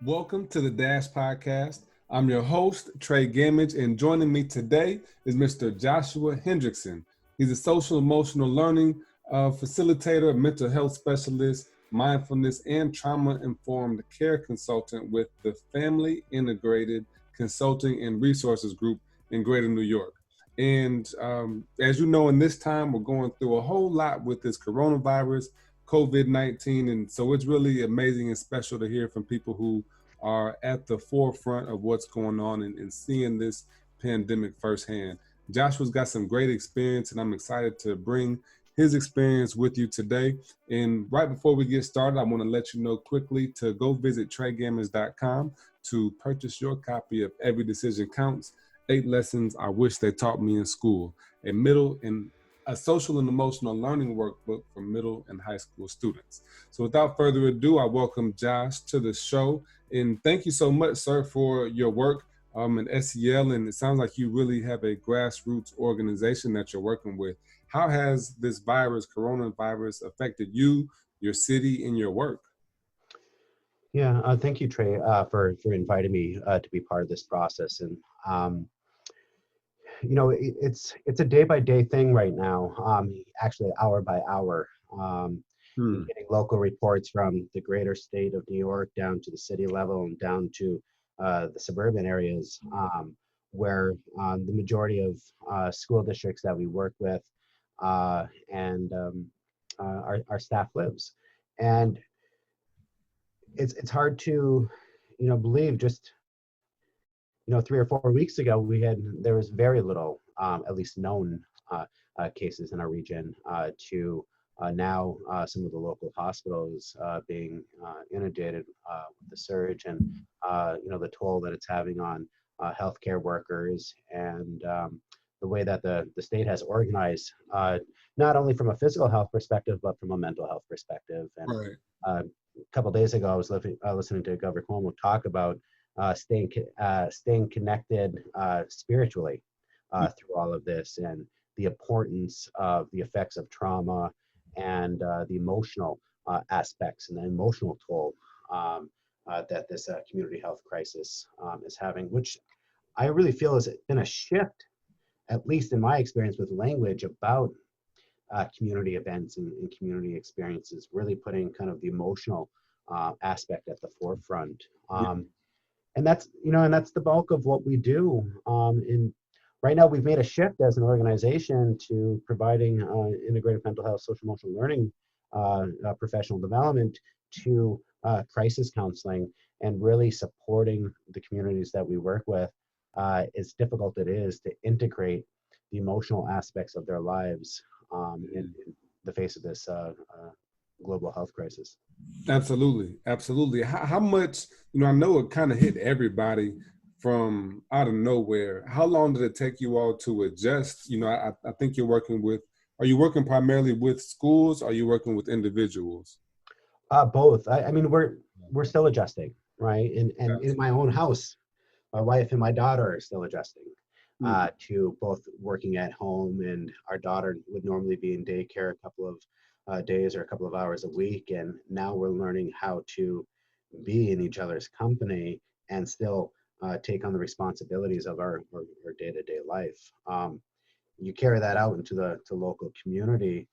Welcome to the Dash Podcast. I'm your host, Trey Gamage, and joining me today is Mr. Joshua Hendrickson. He's a social emotional learning facilitator, mental health specialist, mindfulness, and trauma-informed care consultant with the Family Integrated Consulting and Resources Group in Greater New York. And as you know, in this time, we're going through a whole lot with this coronavirus, COVID-19. And so it's really amazing and special to hear from people who are at the forefront of what's going on and seeing this pandemic firsthand. Joshua's got some great experience, and I'm excited to bring his experience with you today. And right before we get started, I want to let you know quickly to go visit TreyGamers.com to purchase your copy of Every Decision Counts, 8 Lessons I Wish They Taught Me in School, a social and emotional learning workbook for middle and high school students. So without further ado, I welcome Josh to the show. And thank you so much, sir, for your work in SEL. And it sounds like you really have a grassroots organization that you're working with. How has this coronavirus, affected you, your city, and your work? Yeah, thank you, Trey, for inviting me to be part of this process. And it's a day by day thing right now. Actually, hour by hour. Getting local reports from the greater state of New York down to the city level and down to the suburban areas, where the majority of school districts that we work with and our staff lives. And it's hard to believe. Just 3 or 4 weeks ago there was very little, at least known, cases in our region, to now some of the local hospitals being inundated with the surge, and the toll that it's having on healthcare workers, and the way that the state has organized, not only from a physical health perspective but from a mental health perspective. And Right. a couple of days ago, I was listening to Governor Cuomo talk about staying connected spiritually through all of this, and the importance of the effects of trauma, and the emotional aspects and the emotional toll that this community health crisis is having, which I really feel has been a shift, at least in my experience with language, about community events and community experiences, really putting kind of the emotional aspect at the forefront. And that's the bulk of what we do. Right now, we've made a shift as an organization to providing integrated mental health, social emotional learning, professional development, to crisis counseling, and really supporting the communities that we work with. As difficult it is to integrate the emotional aspects of their lives in the face of this global health crisis. Absolutely. Absolutely. How much, I know it kind of hit everybody from out of nowhere. How long did it take you all to adjust? I think are you working primarily with schools? Or are you working with individuals? Both. I mean, we're still adjusting, right? And in my own house, my wife and my daughter are still adjusting to both working at home, and our daughter would normally be in daycare a couple of days or a couple of hours a week, and now we're learning how to be in each other's company and still take on the responsibilities of our day-to-day life. You carry that out into the local community.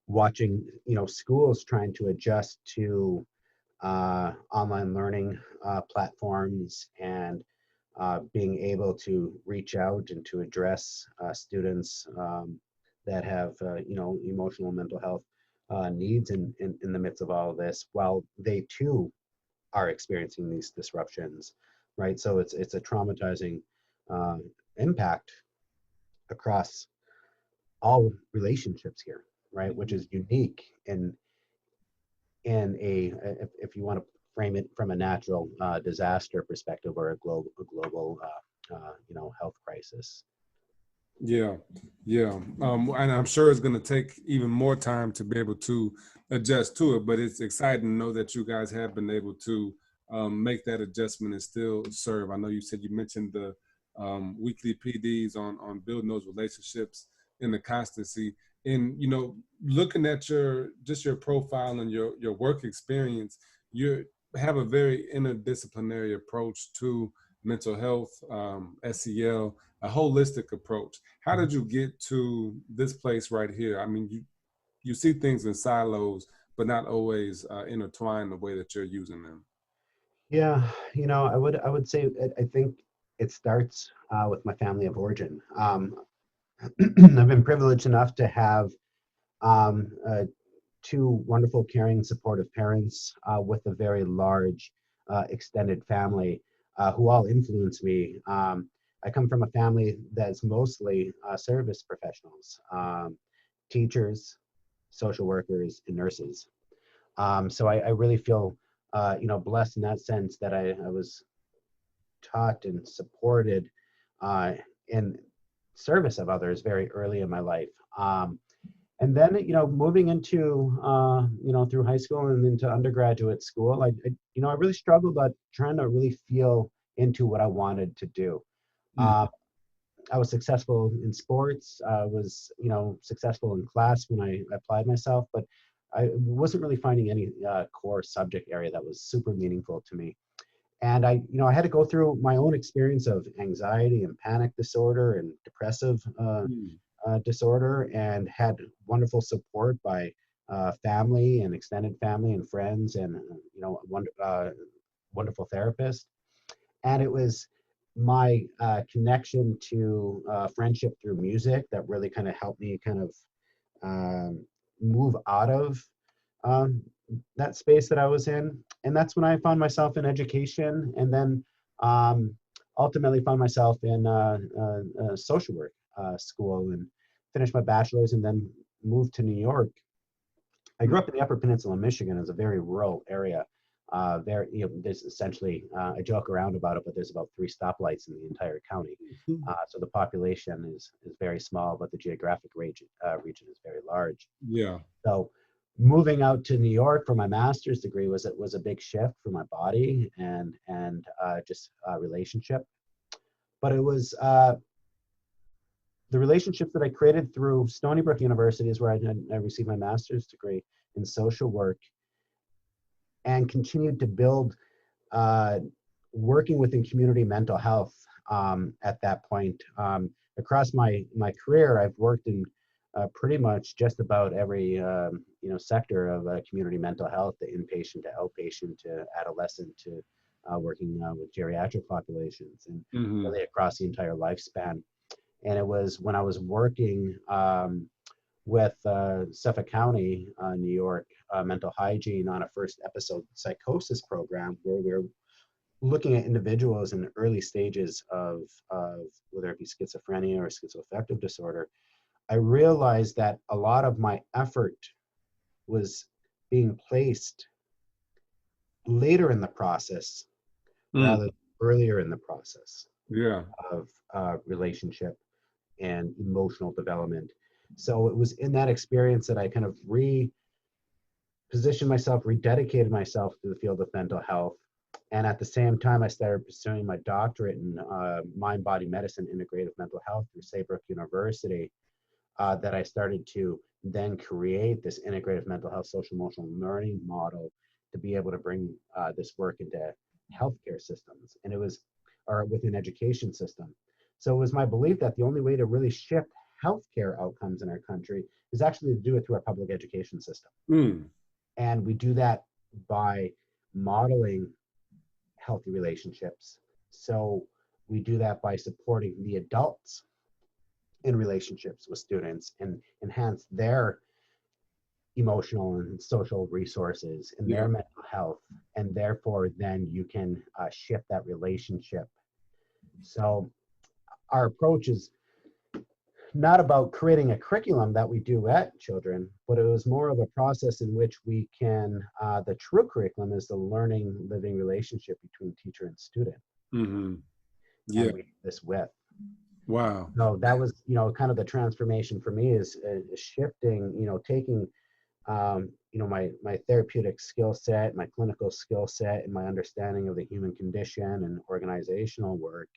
Watching schools trying to adjust to online learning platforms, and being able to reach out and to address students that have emotional and mental health needs in the midst of all of this, while they too are experiencing these disruptions, right? So it's a traumatizing impact across all relationships here, right? Which is unique in if you want to frame it from a natural disaster perspective, or a global health crisis. Yeah, yeah. And I'm sure it's going to take even more time to be able to adjust to it, but it's exciting to know that you guys have been able to make that adjustment and still serve. I know you mentioned the weekly PDs on building those relationships and the constancy. And, looking at your profile and your work experience, you have a very interdisciplinary approach to mental health, SEL, a holistic approach. How did you get to this place right here? I mean, you see things in silos, but not always intertwined the way that you're using them. Yeah, I would say I think it starts with my family of origin. I've been privileged enough to have um, uh, two wonderful, caring, supportive parents with a very large extended family who all influence me. I come from a family that's mostly service professionals, teachers, social workers, and nurses. So I really feel, blessed in that sense that I was taught and supported uh, in service of others very early in my life. And then, moving into, through high school and into undergraduate school, I really struggled about trying to really feel into what I wanted to do. Mm. Uh, I was successful in sports. I was, successful in class when I applied myself, but I wasn't really finding any core subject area that was super meaningful to me. And I had to go through my own experience of anxiety and panic disorder and depressive Mm. disorder, and had wonderful support by family and extended family and friends, and wonderful therapist. And it was my connection to friendship through music that really kind of helped me kind of move out of um, that space that I was in. And that's when I found myself in education, and then um, ultimately found myself in social work school, and finished my bachelor's, and then moved to New York. I grew up in the Upper Peninsula, Michigan. It's a very rural area. There, there's essentially, I joke around about it, but there's about 3 stoplights in the entire county. Mm. So the population is very small, but the geographic region is very large. Yeah. So moving out to New York for my master's degree was a big shift for my body and just relationship. But it was the relationships that I created through Stony Brook University is where I received my master's degree in social work, and continued to build uh, working within community mental health at that point. Across my career, I've worked in pretty much just about every sector of community mental health, the inpatient to outpatient to adolescent to working with geriatric populations, and Hmm. really across the entire lifespan. And it was when I was working with Suffolk County, New York, mental hygiene on a first episode psychosis program, where we're looking at individuals in the early stages of whether it be schizophrenia or schizoaffective disorder. I realized that a lot of my effort was being placed later in the process Mm. rather than earlier in the process Yeah. of relationship and emotional development. So it was in that experience that I kind of repositioned myself, rededicated myself to the field of mental health. And at the same time, I started pursuing my doctorate in mind body medicine, integrative mental health through Saybrook University, that I started to then create this integrative mental health social emotional learning model to be able to bring this work into healthcare systems. And it was, or within education system. So it was my belief that the only way to really shift healthcare outcomes in our country is actually to do it through our public education system. Mm. And we do that by modeling healthy relationships. So we do that by supporting the adults in relationships with students and enhance their emotional and social resources and Yeah. their mental health. And therefore, then you can shift that relationship. So our approach is not about creating a curriculum that we do at children, but it was more of a process in which we can, the true curriculum is the learning, living relationship between teacher and student. Hmm. And Yeah. we do this with. Wow. So that was, kind of the transformation for me is shifting, taking, my therapeutic skill set, my clinical skill set, and my understanding of the human condition and organizational work,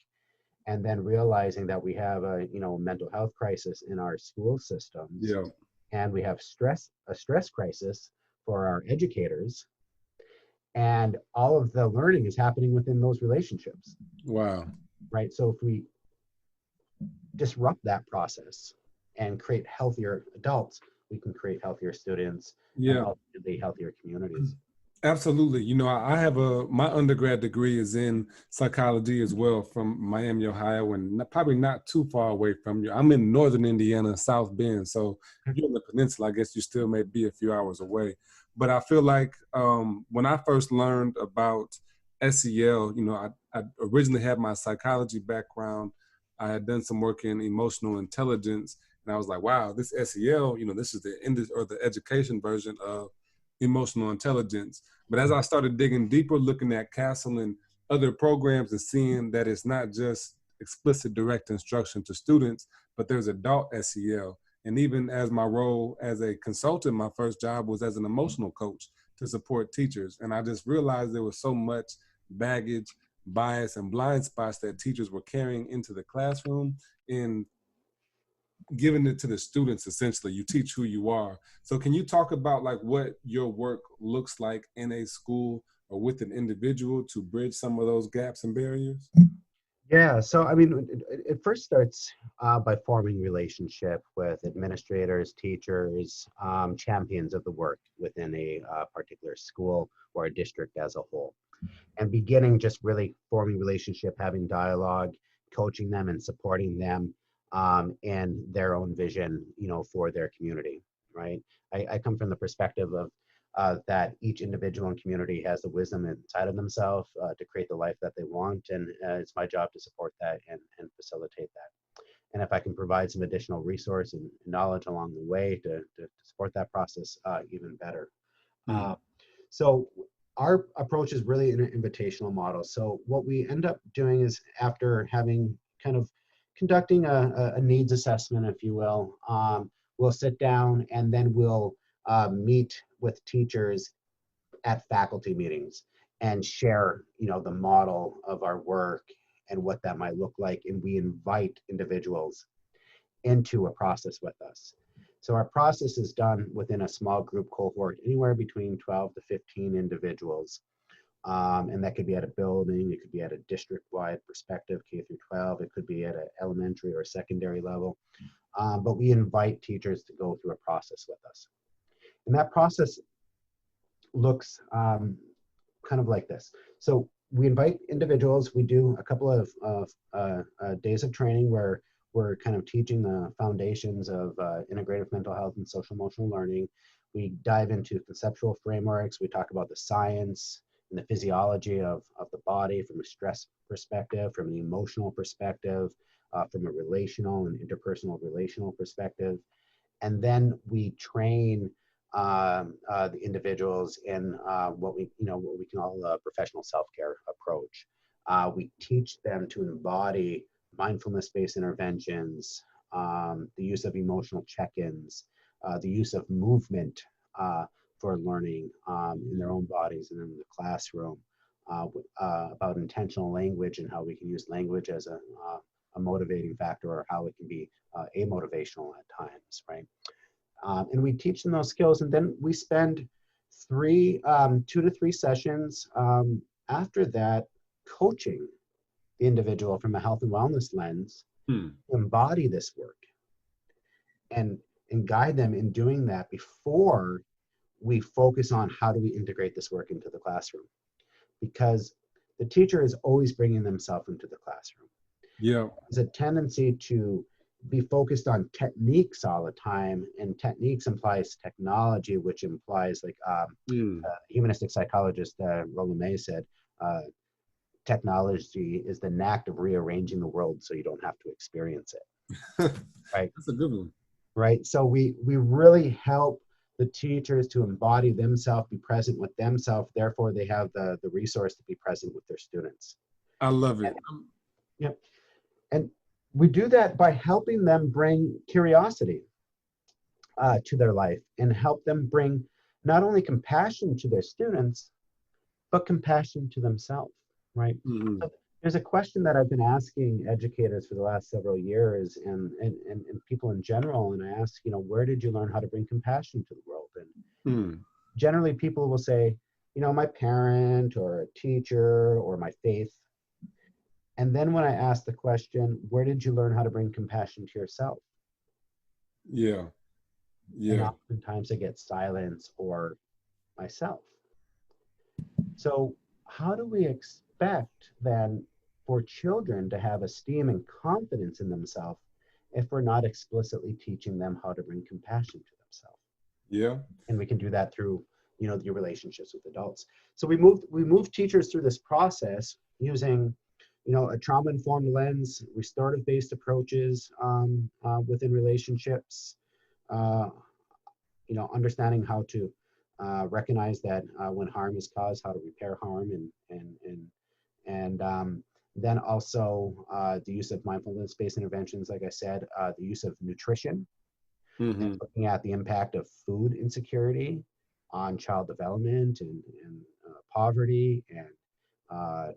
and then realizing that we have a, mental health crisis in our school systems, Yeah. and we have a stress crisis for our educators, And all of the learning is happening within those relationships, Wow. right? So if we disrupt that process and create healthier adults, we can create healthier students and Yeah. ultimately healthier communities. Absolutely. You know, I have my undergrad degree is in psychology as well from Miami, Ohio, and probably not too far away from you. I'm in northern Indiana, South Bend. So if you're in the peninsula, I guess you still may be a few hours away. But I feel like when I first learned about SEL, you know, I originally had my psychology background. I had done some work in emotional intelligence, and I was like, wow, this SEL, you know, this is the education version of emotional intelligence. But as I started digging deeper, looking at Castle and other programs and seeing that it's not just explicit direct instruction to students, but there's adult SEL. And even as my role as a consultant, my first job was as an emotional coach to support teachers. And I just realized there was so much baggage, bias, and blind spots that teachers were carrying into the classroom in giving it to the students. Essentially, you teach who you are. So can you talk about like what your work looks like in a school or with an individual to bridge some of those gaps and barriers? Yeah, so I mean, it first starts by forming relationship with administrators, teachers, champions of the work within a particular school or a district as a whole, and beginning just really forming relationship, having dialogue, coaching them and supporting them in their own vision, you know, for their community, right? I come from the perspective of that each individual and community has the wisdom inside of themselves to create the life that they want, and it's my job to support that and facilitate that. And if I can provide some additional resource and knowledge along the way to support that process, even better. Mm. Uh, so our approach is really an invitational model. So what we end up doing is, after having kind of conducting a needs assessment, if you will, we'll sit down and then we'll meet with teachers at faculty meetings and share, you know, the model of our work and what that might look like. And we invite individuals into a process with us. So our process is done within a small group cohort, anywhere between 12 to 15 individuals. And that could be at a building, it could be at a district-wide perspective, K through 12, it could be at an elementary or secondary level. But we invite teachers to go through a process with us. And that process looks kind of like this. So we invite individuals, we do a couple of days of training where we're kind of teaching the foundations of integrative mental health and social emotional learning. We dive into conceptual frameworks. We talk about the science and the physiology of the body from a stress perspective, from an emotional perspective, from a relational and interpersonal relational perspective. And then we train the individuals in what we call a professional self-care approach. We teach them to embody mindfulness-based interventions, the use of emotional check-ins, the use of movement for learning in their own bodies and in the classroom, about intentional language and how we can use language as a motivating factor, or how it can be amotivational at times, right? And we teach them those skills, and then we spend 2 to 3 sessions after that coaching the individual from a health and wellness lens Hmm. to embody this work and guide them in doing that before we focus on how do we integrate this work into the classroom, because the teacher is always bringing themselves into the classroom. Yeah. There's a tendency to be focused on techniques all the time, and techniques implies technology, which implies like humanistic psychologist Roland May said, technology is the knack of rearranging the world so you don't have to experience it. Right? That's a good one. Right. So we really help the teachers to embody themselves, be present with themselves. Therefore, they have the resource to be present with their students. I love it. And, yeah. And we do that by helping them bring curiosity to their life and help them bring not only compassion to their students, but compassion to themselves, right? Mm-hmm. So there's a question that I've been asking educators for the last several years, and people in general, and I ask, you know, where did you learn how to bring compassion to the world? And generally people will say, my parent or a teacher or my faith. And then when I ask the question, where did you learn how to bring compassion to yourself? Yeah. And Yeah. oftentimes I get silence or myself. So how do we expect then for children to have esteem and confidence in themselves if we're not explicitly teaching them how to bring compassion to themselves? Yeah. And we can do that through your relationships with adults. So we move teachers through this process using a trauma-informed lens, restorative-based approaches within relationships, uh, understanding how to recognize that when harm is caused, how to repair harm, and then also the use of mindfulness-based interventions, like I said, the use of nutrition, and Mm-hmm. looking at the impact of food insecurity on child development and poverty, and uh,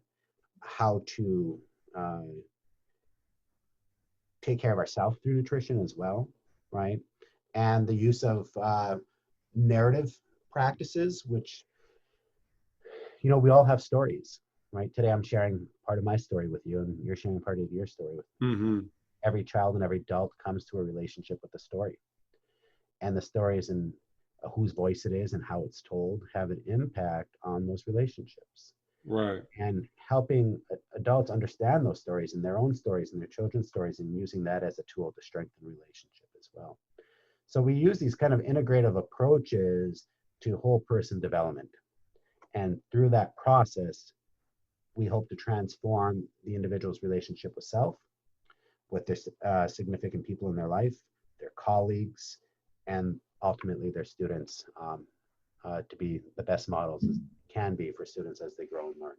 how to uh, take care of ourselves through nutrition as well, right? And the use of narrative practices, which, we all have stories, right? Today I'm sharing part of my story with you, and you're sharing part of your story with me. Mm-hmm. Every child and every adult comes to a relationship with a story. And the stories and whose voice it is and how it's told have an impact on those relationships. Right. And helping adults understand those stories and their own stories and their children's stories, and using that as a tool to strengthen relationship as well. So we use these kind of integrative approaches to whole person development. And through that process, we hope to transform the individual's relationship with self, with their significant people in their life, their colleagues, and ultimately their students, to be the best models as can be for students as they grow and learn.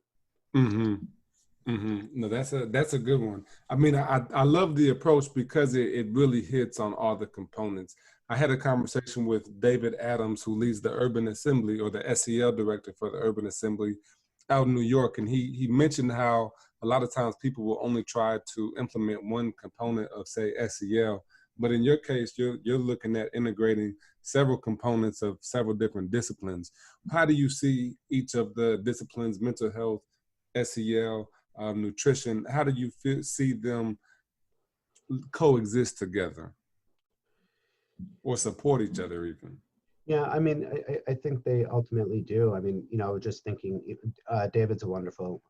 Mm-hmm. Mm-hmm. No, that's a good one. I mean, I love the approach because it really hits on all the components. I had a conversation with David Adams, who leads the Urban Assembly, or the SEL director for the Urban Assembly out in New York, and he mentioned how a lot of times people will only try to implement one component of, say, SEL, but in your case, you're looking at integrating several components of several different disciplines. How do you see each of the disciplines, mental health, SEL, nutrition? How do you see them coexist together or support each other even? Yeah, I mean, I think they ultimately do. I mean, just thinking, David's a wonderful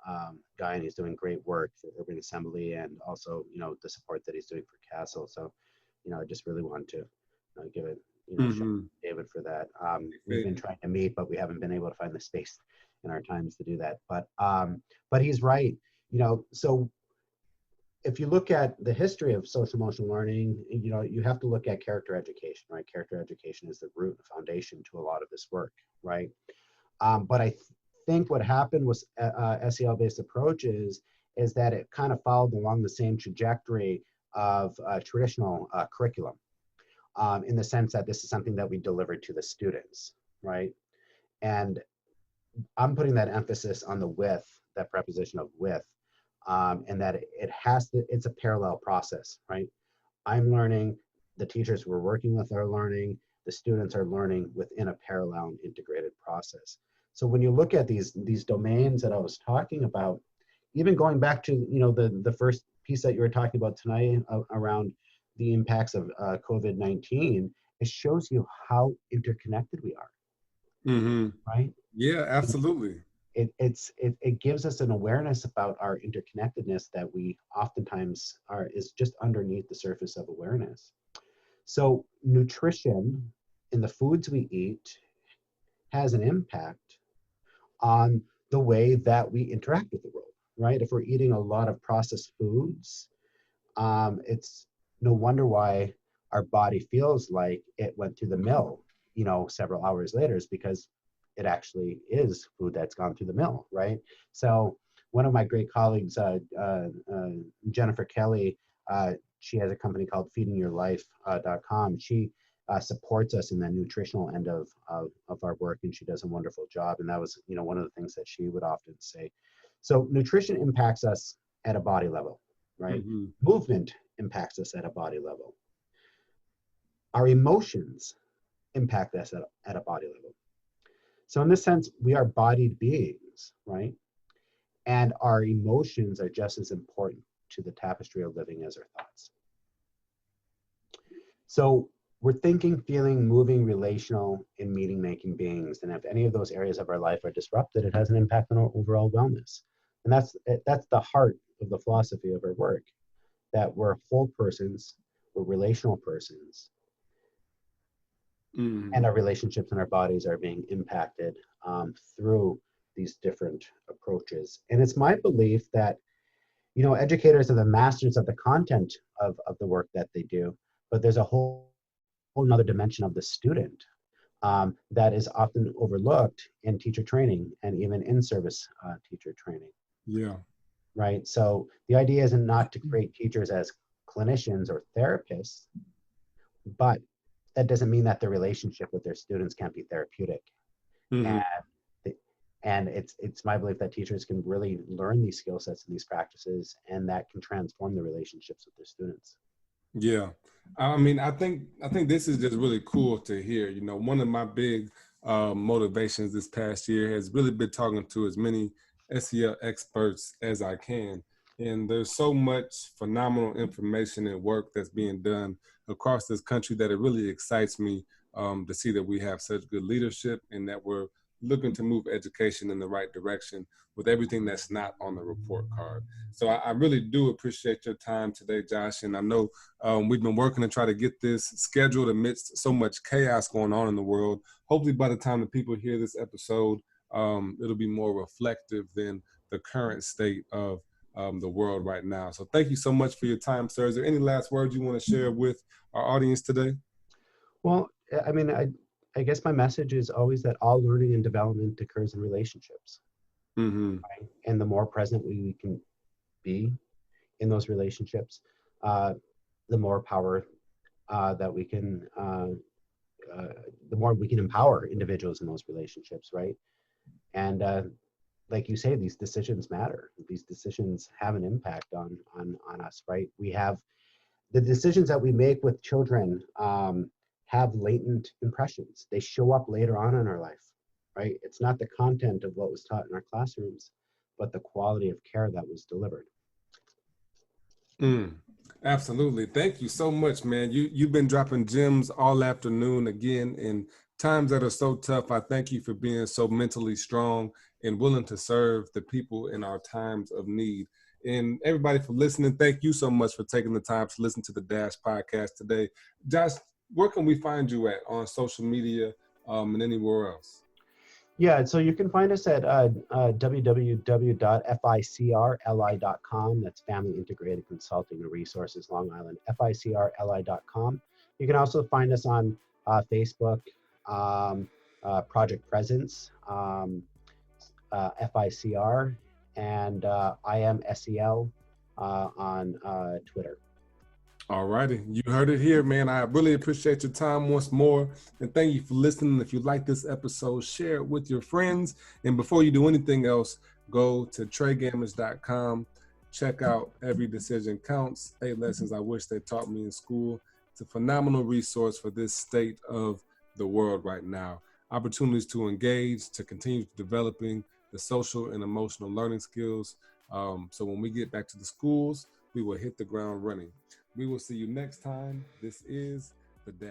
guy, and he's doing great work for Urban Assembly, and also, the support that he's doing for Castle. So, I just really want to give it, shout out Mm-hmm. to David for that. We've been trying to meet, but we haven't been able to find the space in our times to do that. But he's right. So if you look at the history of social emotional learning, you have to look at character education, right? Character education is the root and foundation to a lot of this work, right? But I think what happened was SEL-based approaches is that it kind of followed along the same trajectory of traditional curriculum, in the sense that this is something that we deliver to the students, right? And I'm putting that emphasis on the with, that preposition of with, and that it's a parallel process, right? I'm learning, the teachers we're working with are learning, the students are learning within a parallel and integrated process. So when you look at these domains that I was talking about, even going back to the first piece that you were talking about tonight, around the impacts of COVID-19, it shows you how interconnected we are, Mm-hmm. right? Yeah, absolutely. It gives us an awareness about our interconnectedness that we oftentimes is just underneath the surface of awareness. So nutrition in the foods we eat has an impact on the way that we interact with the world, right? If we're eating a lot of processed foods, it's no wonder why our body feels like it went through the mill, several hours later, is because it actually is food that's gone through the mill, right? So one of my great colleagues, Jennifer Kelly, she has a company called feedingyourlife.com. She supports us in the nutritional end of our work, and she does a wonderful job. And that was, one of the things that she would often say. So nutrition impacts us at a body level, right? Mm-hmm. Movement impacts us at a body level. Our emotions impact us at a body level. So in this sense, we are bodied beings, right? And our emotions are just as important to the tapestry of living as our thoughts. So we're thinking, feeling, moving, relational, and meaning making beings. And if any of those areas of our life are disrupted, it has an impact on our overall wellness. And that's the heart of the philosophy of our work, that we're whole persons, we're relational persons, and our relationships and our bodies are being impacted through these different approaches. And it's my belief that, you know, educators are the masters of the content of the work that they do, but there's a whole another dimension of the student that is often overlooked in teacher training and even in-service teacher training. Yeah. Right. So the idea isn't not to create teachers as clinicians or therapists, but that doesn't mean that their relationship with their students can't be therapeutic. Mm-hmm. And it's my belief that teachers can really learn these skill sets and these practices, and that can transform the relationships with their students. Yeah. I mean, I think this is just really cool to hear. You know, one of my big motivations this past year has really been talking to as many SEL experts as I can. And there's so much phenomenal information and work that's being done across this country that it really excites me to see that we have such good leadership and that we're looking to move education in the right direction with everything that's not on the report card. So I really do appreciate your time today, Josh. And I know we've been working to try to get this scheduled amidst so much chaos going on in the world. Hopefully by the time that people hear this episode, it'll be more reflective than the current state of the world right now. So thank you so much for your time, sir. Is there any last words you want to share with our audience today? Well, I mean, I guess my message is always that all learning and development occurs in relationships. Mm-hmm. Right? And the more present we can be in those relationships, the more power that we can, the more we can empower individuals in those relationships, right? And like you say, these decisions matter. These decisions have an impact on us, right? We have the decisions that we make with children have latent impressions. They show up later on in our life, right? It's not the content of what was taught in our classrooms, but the quality of care that was delivered. Absolutely. Thank you so much, man. You've been dropping gems all afternoon again in times that are so tough. I thank you for being so mentally strong and willing to serve the people in our times of need. And everybody for listening, thank you so much for taking the time to listen to the Dash podcast today. Josh, where can we find you at on social media and anywhere else? Yeah, so you can find us at www.ficrli.com. That's Family Integrated Consulting and Resources, Long Island, ficrli.com. You can also find us on Facebook, Project Presence, FICR, and I am SEL on Twitter. All righty. You heard it here, man. I really appreciate your time once more. And thank you for listening. If you like this episode, share it with your friends. And before you do anything else, go to TreyGamage.com. Check out Every Decision Counts, 8 Lessons I Wish They Taught Me in School. It's a phenomenal resource for this state of the world right now. Opportunities to engage, to continue developing the social and emotional learning skills. So when we get back to the schools, we will hit the ground running. We will see you next time. This is The Dash.